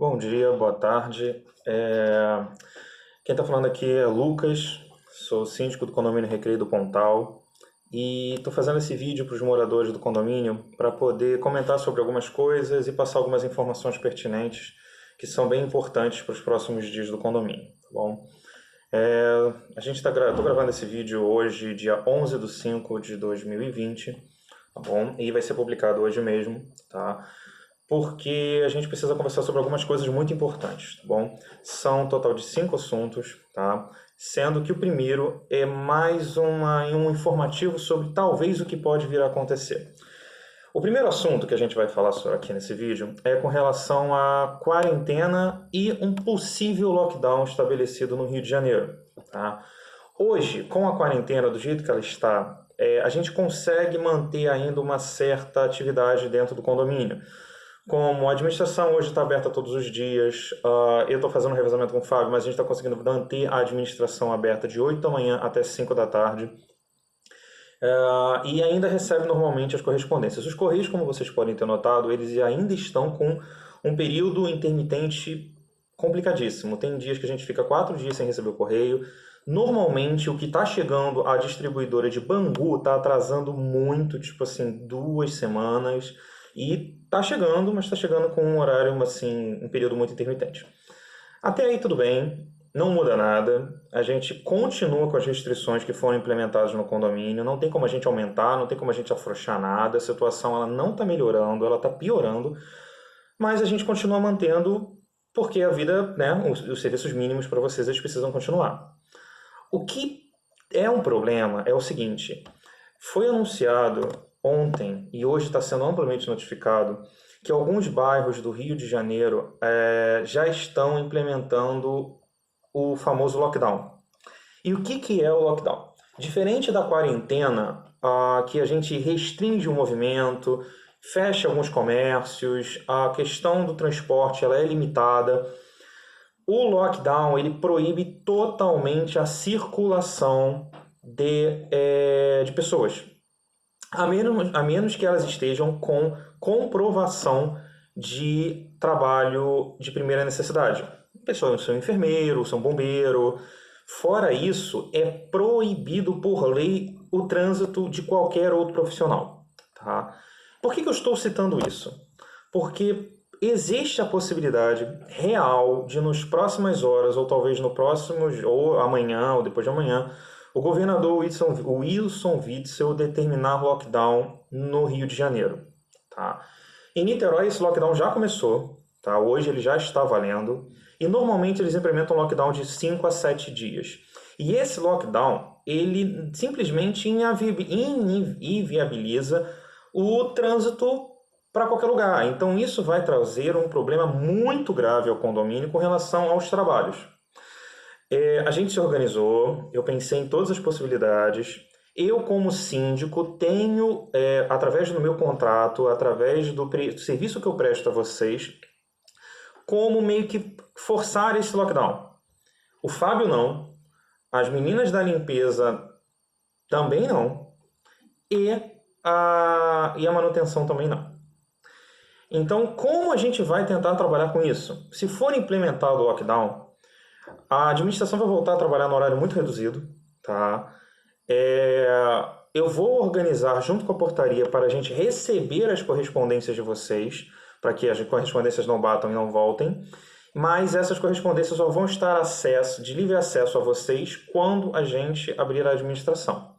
Bom dia, boa tarde. Quem está falando aqui é Lucas, sou síndico do condomínio Recreio do Pontal e estou fazendo esse vídeo para os moradores do condomínio para poder comentar sobre algumas coisas e passar algumas informações pertinentes que são bem importantes para os próximos dias do condomínio, tá bom? Estou gravando esse vídeo hoje, dia 11 de 5 de 2020, tá bom? E vai ser publicado hoje mesmo, tá? Porque a gente precisa conversar sobre algumas coisas muito importantes, tá bom? São um total de 5 assuntos, tá? Sendo que o primeiro é mais um informativo sobre talvez o que pode vir a acontecer. O primeiro assunto que a gente vai falar aqui nesse vídeo é com relação à quarentena e um possível lockdown estabelecido no Rio de Janeiro, tá? Hoje, com a quarentena do jeito que ela está, a gente consegue manter ainda uma certa atividade dentro do condomínio. Como a administração hoje está aberta todos os dias, eu estou fazendo um revezamento com o Fábio, mas a gente está conseguindo manter a administração aberta de 8 da manhã até 5 da tarde. E ainda recebe normalmente as correspondências. Os Correios, como vocês podem ter notado, eles ainda estão com um período intermitente complicadíssimo. Tem dias que a gente fica 4 dias sem receber o correio. Normalmente, o que está chegando à distribuidora de Bangu está atrasando muito, tipo assim, 2 semanas. E está chegando, mas está chegando com um horário, assim, um período muito intermitente. Até aí tudo bem, não muda nada, a gente continua com as restrições que foram implementadas no condomínio, não tem como a gente aumentar, não tem como a gente afrouxar nada, a situação ela não está melhorando, ela está piorando, mas a gente continua mantendo porque a vida, né, os serviços mínimos para vocês eles precisam continuar. O que é um problema é o seguinte, foi anunciado ontem e hoje está sendo amplamente notificado que alguns bairros do Rio de Janeiro já estão implementando o famoso lockdown. E o que é o lockdown? Diferente da quarentena, que a gente restringe o movimento, fecha alguns comércios, a questão do transporte ela é limitada, o lockdown ele proíbe totalmente a circulação de pessoas. A menos que elas estejam com comprovação de trabalho de primeira necessidade. Pessoas são enfermeiro, são bombeiro. Fora isso, é proibido por lei o trânsito de qualquer outro profissional. Tá? Por que eu estou citando isso? Porque existe a possibilidade real de nas próximas horas, ou talvez no próximo, ou amanhã, ou depois de amanhã, o governador Wilson Witzel determinar lockdown no Rio de Janeiro. Tá? Em Niterói, esse lockdown já começou. Tá? Hoje ele já está valendo. E normalmente eles implementam um lockdown de 5 a 7 dias. E esse lockdown, ele simplesmente inviabiliza o trânsito para qualquer lugar. Então isso vai trazer um problema muito grave ao condomínio com relação aos trabalhos. A gente se organizou, eu pensei em todas as possibilidades. Eu, como síndico, tenho, através do meu contrato, através do serviço que eu presto a vocês, como meio que forçar esse lockdown. O Fábio não, as meninas da limpeza também não, e a manutenção também não. Então, como a gente vai tentar trabalhar com isso? Se for implementado o lockdown, a administração vai voltar a trabalhar no horário muito reduzido, tá? Eu vou organizar junto com a portaria para a gente receber as correspondências de vocês, para que as correspondências não batam e não voltem, mas essas correspondências só vão estar de livre acesso a vocês quando a gente abrir a administração.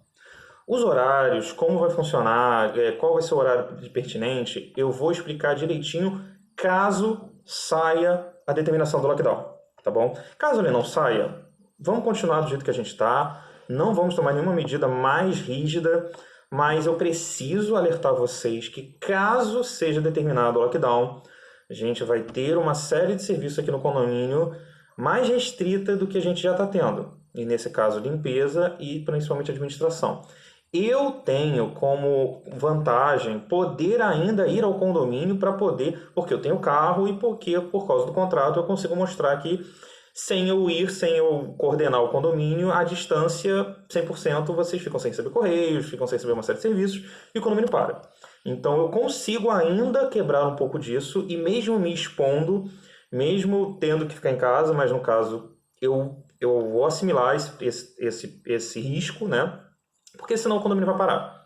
Os horários, como vai funcionar, qual vai ser o horário pertinente, eu vou explicar direitinho caso saia a determinação do lockdown. Tá bom? Caso ele não saia, vamos continuar do jeito que a gente está, não vamos tomar nenhuma medida mais rígida, mas eu preciso alertar vocês que caso seja determinado o lockdown, a gente vai ter uma série de serviços aqui no condomínio mais restrita do que a gente já está tendo. E nesse caso, limpeza e principalmente administração. Eu tenho como vantagem poder ainda ir ao condomínio para poder, porque eu tenho carro e porque por causa do contrato eu consigo mostrar que sem eu coordenar o condomínio, à distância 100% vocês ficam sem receber correios, ficam sem receber uma série de serviços e o condomínio para. Então eu consigo ainda quebrar um pouco disso e mesmo me expondo, mesmo tendo que ficar em casa, mas no caso eu vou assimilar esse risco, né? Porque senão o condomínio vai parar.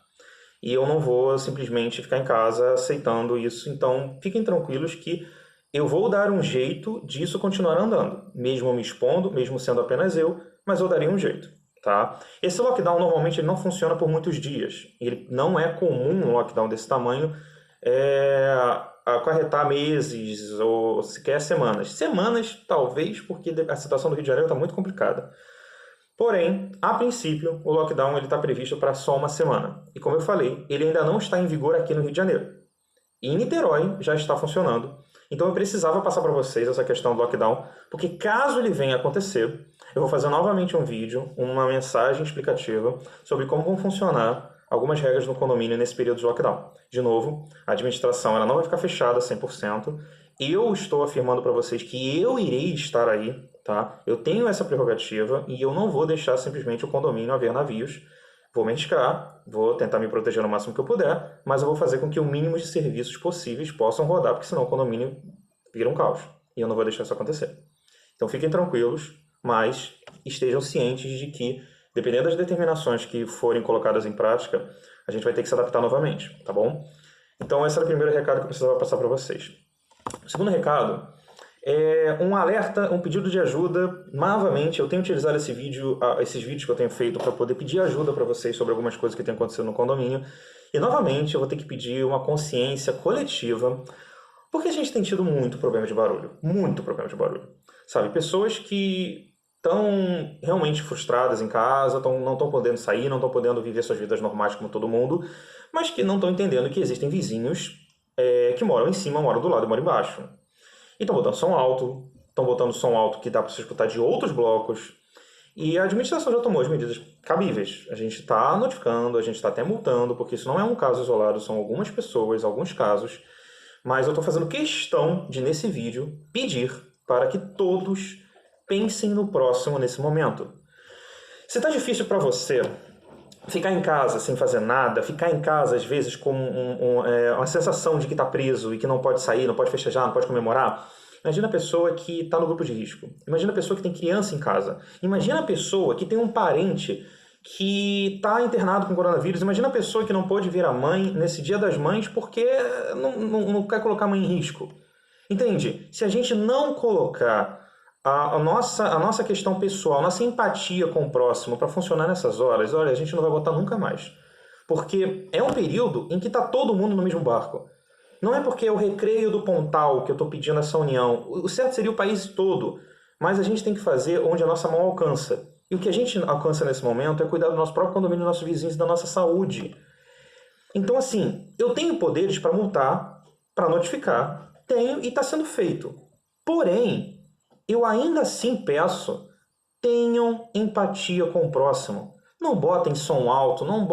E eu não vou simplesmente ficar em casa aceitando isso. Então, fiquem tranquilos que eu vou dar um jeito disso continuar andando. Mesmo me expondo, mesmo sendo apenas eu, mas eu daria um jeito, tá? Esse lockdown, normalmente, ele não funciona por muitos dias. Ele não é comum um lockdown desse tamanho acarretar meses ou sequer semanas. Semanas, talvez, porque a situação do Rio de Janeiro está muito complicada. Porém, a princípio, o lockdown está previsto para só uma semana. E como eu falei, ele ainda não está em vigor aqui no Rio de Janeiro. E em Niterói já está funcionando. Então eu precisava passar para vocês essa questão do lockdown, porque caso ele venha a acontecer, eu vou fazer novamente um vídeo, uma mensagem explicativa sobre como vão funcionar algumas regras no condomínio nesse período de lockdown. De novo, a administração ela não vai ficar fechada 100%. Eu estou afirmando para vocês que eu irei estar aí, tá? Eu tenho essa prerrogativa e eu não vou deixar simplesmente o condomínio haver navios. Vou me arriscar, vou tentar me proteger no máximo que eu puder, mas eu vou fazer com que o mínimo de serviços possíveis possam rodar, porque senão o condomínio vira um caos. E eu não vou deixar isso acontecer. Então fiquem tranquilos, mas estejam cientes de que, dependendo das determinações que forem colocadas em prática, a gente vai ter que se adaptar novamente, tá bom? Então esse era o primeiro recado que eu precisava passar para vocês. O segundo recado é um alerta, um pedido de ajuda. Novamente, eu tenho utilizado esses vídeos que eu tenho feito para poder pedir ajuda para vocês sobre algumas coisas que têm acontecido no condomínio. E novamente, eu vou ter que pedir uma consciência coletiva, porque a gente tem tido muito problema de barulho. Muito problema de barulho. Sabe, pessoas que estão realmente frustradas em casa, não estão podendo sair, não estão podendo viver suas vidas normais como todo mundo, mas que não estão entendendo que existem vizinhos que moram em cima, moram do lado e moram embaixo. E estão botando som alto que dá para se escutar de outros blocos. E a administração já tomou as medidas cabíveis. A gente está notificando, a gente está até multando, porque isso não é um caso isolado, são algumas pessoas, alguns casos. Mas eu estou fazendo questão de, nesse vídeo, pedir para que todos pensem no próximo nesse momento. Se está difícil para você ficar em casa sem fazer nada, ficar em casa às vezes com uma sensação de que está preso e que não pode sair, não pode festejar, não pode comemorar. Imagina a pessoa que está no grupo de risco. Imagina a pessoa que tem criança em casa. Imagina a pessoa que tem um parente que está internado com coronavírus. Imagina a pessoa que não pôde ver a mãe nesse Dia das Mães porque não quer colocar a mãe em risco. Entende? Se a gente não colocar a nossa questão pessoal, a nossa empatia com o próximo para funcionar nessas horas, olha, a gente não vai votar nunca mais. Porque é um período em que está todo mundo no mesmo barco. Não é porque é o recreio do Pontal que eu estou pedindo essa união. O certo seria o país todo. Mas a gente tem que fazer onde a nossa mão alcança. E o que a gente alcança nesse momento é cuidar do nosso próprio condomínio, dos nossos vizinhos e da nossa saúde. Então, assim, eu tenho poderes para multar, para notificar. Tenho e está sendo feito. Porém, eu ainda assim peço, tenham empatia com o próximo. Não botem som alto, não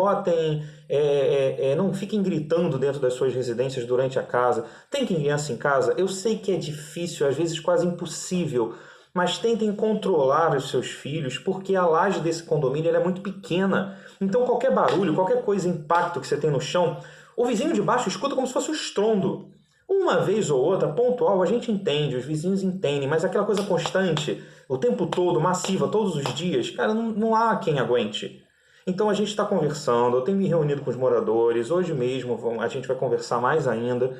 não fiquem gritando dentro das suas residências durante a casa. Tem criança em casa? Eu sei que é difícil, às vezes quase impossível, mas tentem controlar os seus filhos, porque a laje desse condomínio ela é muito pequena. Então qualquer barulho, qualquer coisa, impacto que você tem no chão, o vizinho de baixo escuta como se fosse um estrondo. Uma vez ou outra, pontual, a gente entende, os vizinhos entendem, mas aquela coisa constante, o tempo todo, massiva, todos os dias, cara, não há quem aguente. Então a gente está conversando, eu tenho me reunido com os moradores, hoje mesmo a gente vai conversar mais ainda,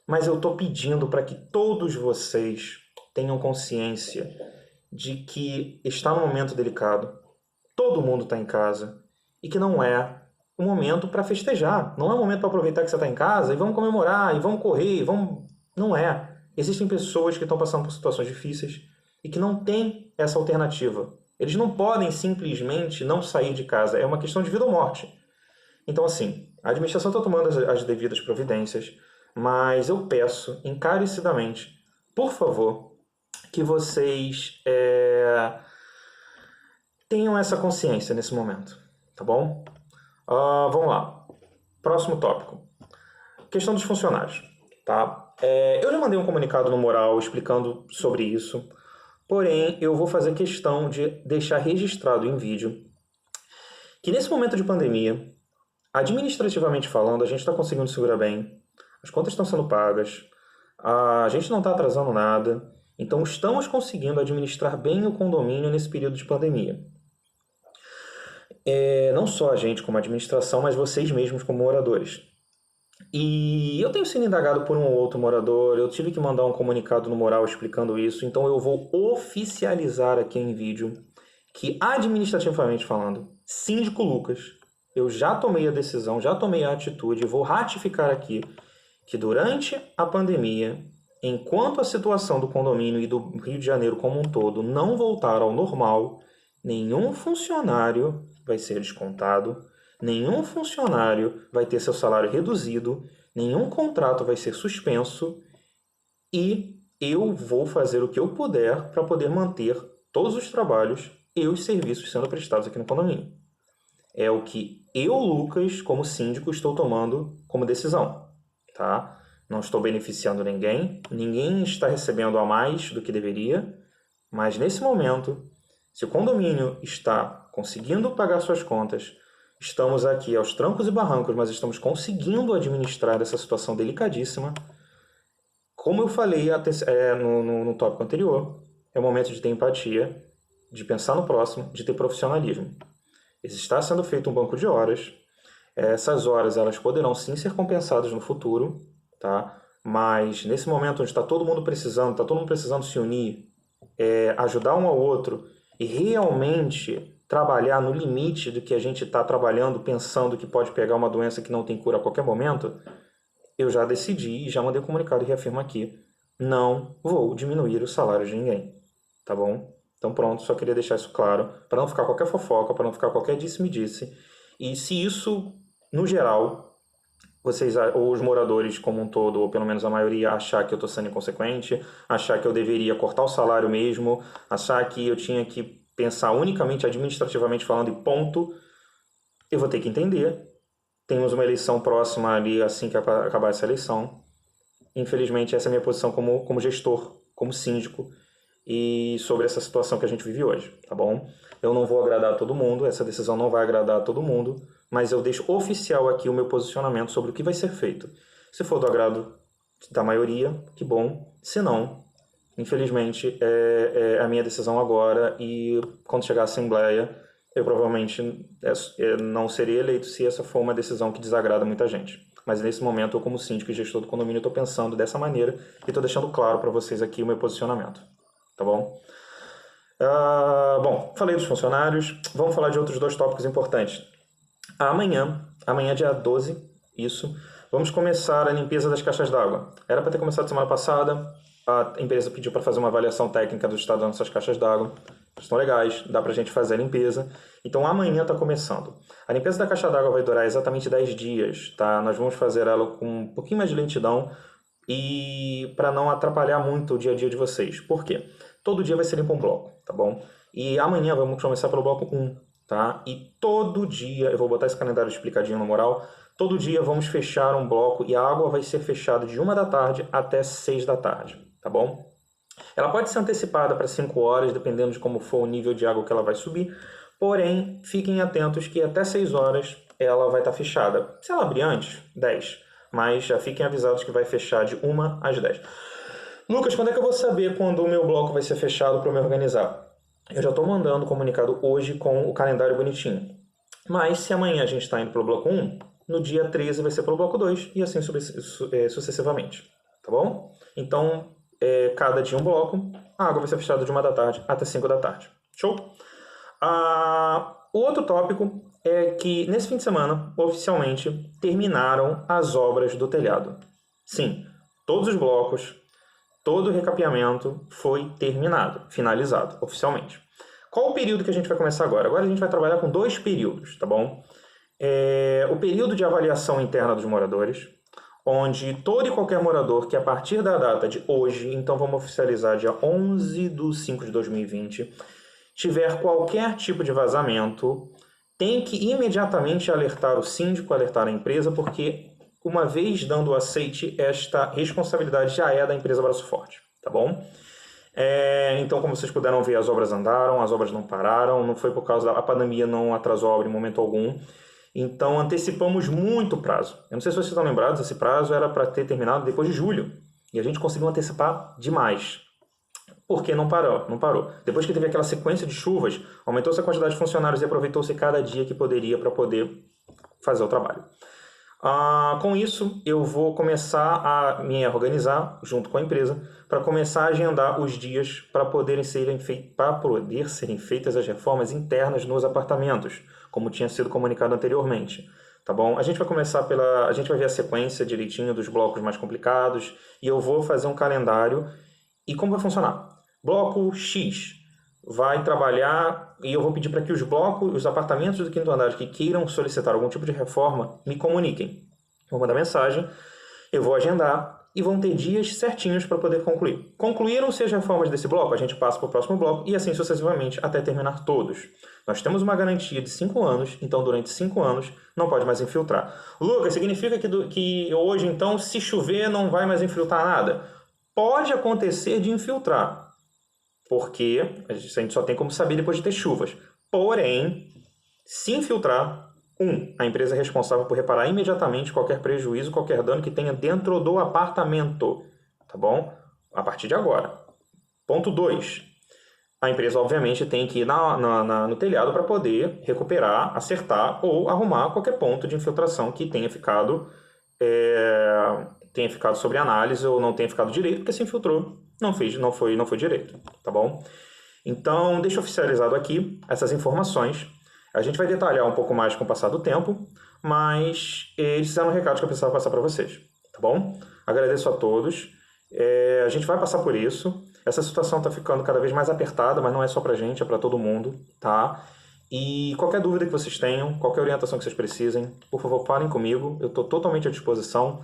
mas eu estou pedindo para que todos vocês tenham consciência de que está num momento delicado, todo mundo está em casa, e que não é um momento para festejar. Não é um momento para aproveitar que você está em casa e vamos comemorar, e vamos correr, e vamos... Não é. Existem pessoas que estão passando por situações difíceis e que não têm essa alternativa. Eles não podem simplesmente não sair de casa. É uma questão de vida ou morte. Então, assim, a administração está tomando as devidas providências, mas eu peço encarecidamente, por favor, que vocês tenham essa consciência nesse momento, tá bom? Vamos lá. Próximo tópico. Questão dos funcionários. Tá? Eu já mandei um comunicado no Moral explicando sobre isso, porém eu vou fazer questão de deixar registrado em vídeo que nesse momento de pandemia, administrativamente falando, a gente está conseguindo segurar bem, as contas estão sendo pagas, a gente não está atrasando nada, Então, estamos conseguindo administrar bem o condomínio nesse período de pandemia. Não só a gente como administração, mas vocês mesmos como moradores. E eu tenho sido indagado por um ou outro morador, eu tive que mandar um comunicado no Moral explicando isso, então eu vou oficializar aqui em vídeo que, administrativamente falando, Síndico Lucas, eu já tomei a decisão, já tomei a atitude, vou ratificar aqui que durante a pandemia, enquanto a situação do condomínio e do Rio de Janeiro como um todo não voltar ao normal, nenhum funcionário vai ser descontado, nenhum funcionário vai ter seu salário reduzido, nenhum contrato vai ser suspenso e eu vou fazer o que eu puder para poder manter todos os trabalhos e os serviços sendo prestados aqui no condomínio. É o que eu, Lucas, como síndico, estou tomando como decisão, tá? Não estou beneficiando ninguém, ninguém está recebendo a mais do que deveria, mas nesse momento, se o condomínio está conseguindo pagar suas contas, estamos aqui aos trancos e barrancos, mas estamos conseguindo administrar essa situação delicadíssima. Como eu falei no tópico anterior, é o momento de ter empatia, de pensar no próximo, de ter profissionalismo. Está sendo feito um banco de horas. Essas horas elas poderão sim ser compensadas no futuro, tá? Mas nesse momento onde está todo mundo precisando se unir, ajudar um ao outro e realmente trabalhar no limite do que a gente está trabalhando, pensando que pode pegar uma doença que não tem cura a qualquer momento, eu já decidi e já mandei um comunicado e reafirmo aqui, não vou diminuir o salário de ninguém, tá bom? Então pronto, só queria deixar isso claro, para não ficar qualquer fofoca, para não ficar qualquer disse-me-disse. E se isso, no geral, vocês, ou os moradores como um todo, ou pelo menos a maioria, achar que eu estou sendo inconsequente, achar que eu deveria cortar o salário mesmo, achar que eu tinha que pensar unicamente administrativamente falando e ponto, eu vou ter que entender. Temos uma eleição próxima ali assim que acabar essa eleição. Infelizmente, essa é a minha posição como gestor, como síndico, e sobre essa situação que a gente vive hoje, tá bom? Eu não vou agradar a todo mundo, essa decisão não vai agradar a todo mundo, mas eu deixo oficial aqui o meu posicionamento sobre o que vai ser feito. Se for do agrado da maioria, que bom. Se não, infelizmente, é a minha decisão agora e quando chegar à Assembleia, eu provavelmente não seria eleito se essa for uma decisão que desagrada muita gente. Mas nesse momento, eu como síndico e gestor do condomínio, estou pensando dessa maneira e estou deixando claro para vocês aqui o meu posicionamento. Tá bom? Bom, falei dos funcionários, vamos falar de outros dois tópicos importantes. Amanhã dia 12, isso, vamos começar a limpeza das caixas d'água. Era para ter começado semana passada, a empresa pediu para fazer uma avaliação técnica do estado das nossas caixas d'água. Estão legais, dá para a gente fazer a limpeza. Então amanhã está começando. A limpeza da caixa d'água vai durar exatamente 10 dias, tá? Nós vamos fazer ela com um pouquinho mais de lentidão e para não atrapalhar muito o dia a dia de vocês. Por quê? Todo dia vai ser limpo um bloco, tá bom? E amanhã vamos começar pelo bloco 1, tá? E todo dia, eu vou botar esse calendário explicadinho no Moral, todo dia vamos fechar um bloco e a água vai ser fechada de 1 da tarde até 6 da tarde, tá bom? Ela pode ser antecipada para 5 horas, dependendo de como for o nível de água que ela vai subir, porém, fiquem atentos que até 6 horas ela vai estar fechada. Se ela abrir antes, 10, mas já fiquem avisados que vai fechar de 1 às 10. Lucas, quando é que eu vou saber quando o meu bloco vai ser fechado para eu me organizar? Eu já estou mandando o comunicado hoje com o calendário bonitinho. Mas se amanhã a gente está indo para o bloco 1, no dia 13 vai ser para o bloco 2 e assim sucessivamente. Tá bom? Então, cada dia um bloco, a água vai ser fechada de 1 da tarde até 5 da tarde. Show? O outro tópico é que nesse fim de semana, oficialmente, terminaram as obras do telhado. Sim, todos os blocos, todo o recapeamento foi terminado, finalizado, oficialmente. Qual o período que a gente vai começar agora? Agora a gente vai trabalhar com 2 períodos, tá bom? O período de avaliação interna dos moradores, onde todo e qualquer morador que a partir da data de hoje, então vamos oficializar dia 11/5/2020, tiver qualquer tipo de vazamento, tem que imediatamente alertar o síndico, alertar a empresa, porque uma vez dando o aceite, esta responsabilidade já é da empresa Braço Forte, tá bom? Então, como vocês puderam ver, as obras andaram, as obras não pararam, não foi por causa da pandemia, não atrasou a obra em momento algum. Então, antecipamos muito o prazo. Eu não sei se vocês estão lembrados, esse prazo era para ter terminado depois de julho, e a gente conseguiu antecipar demais. Porque não parou, não parou. Depois que teve aquela sequência de chuvas, aumentou-se a quantidade de funcionários e aproveitou-se cada dia que poderia para poder fazer o trabalho. Com isso, eu vou começar a me organizar junto com a empresa para começar a agendar os dias para poderem serem feitas as reformas internas nos apartamentos, como tinha sido comunicado anteriormente. Tá bom? A gente vai ver a sequência direitinho dos blocos mais complicados e eu vou fazer um calendário. E como vai funcionar? Bloco X vai trabalhar e eu vou pedir para que os apartamentos do quinto andar que queiram solicitar algum tipo de reforma me comuniquem. Vou mandar mensagem, eu vou agendar e vão ter dias certinhos para poder concluir. Concluíram-se as reformas desse bloco, a gente passa para o próximo bloco e assim sucessivamente até terminar todos. Nós temos uma garantia de 5 anos, então durante 5 anos não pode mais infiltrar. Lucas, significa que hoje então se chover não vai mais infiltrar nada? Pode acontecer de infiltrar, porque a gente só tem como saber depois de ter chuvas. Porém, se infiltrar, a empresa é responsável por reparar imediatamente qualquer prejuízo, qualquer dano que tenha dentro do apartamento. Tá bom? A partir de agora. Ponto 2. A empresa, obviamente, tem que ir no telhado para poder recuperar, acertar ou arrumar qualquer ponto de infiltração que tenha ficado sobre análise ou não tenha ficado direito, porque se infiltrou, não foi direito, tá bom? Então, deixa oficializado aqui essas informações. A gente vai detalhar um pouco mais com o passar do tempo, mas esses eram os recados que eu precisava passar para vocês, tá bom? Agradeço a todos. A gente vai passar por isso. Essa situação está ficando cada vez mais apertada, mas não é só para a gente, é para todo mundo, tá? E qualquer dúvida que vocês tenham, qualquer orientação que vocês precisem, por favor, falem comigo. Eu estou totalmente à disposição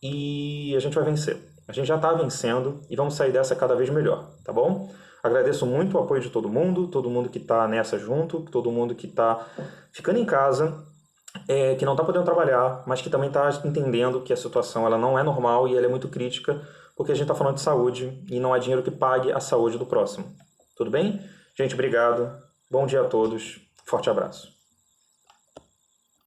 e a gente vai vencer. A gente já está vencendo e vamos sair dessa cada vez melhor, tá bom? Agradeço muito o apoio de todo mundo que está nessa junto, todo mundo que está ficando em casa, que não está podendo trabalhar, mas que também está entendendo que a situação ela não é normal e ela é muito crítica, porque a gente está falando de saúde e não há dinheiro que pague a saúde do próximo. Tudo bem? Gente, obrigado. Bom dia a todos. Forte abraço.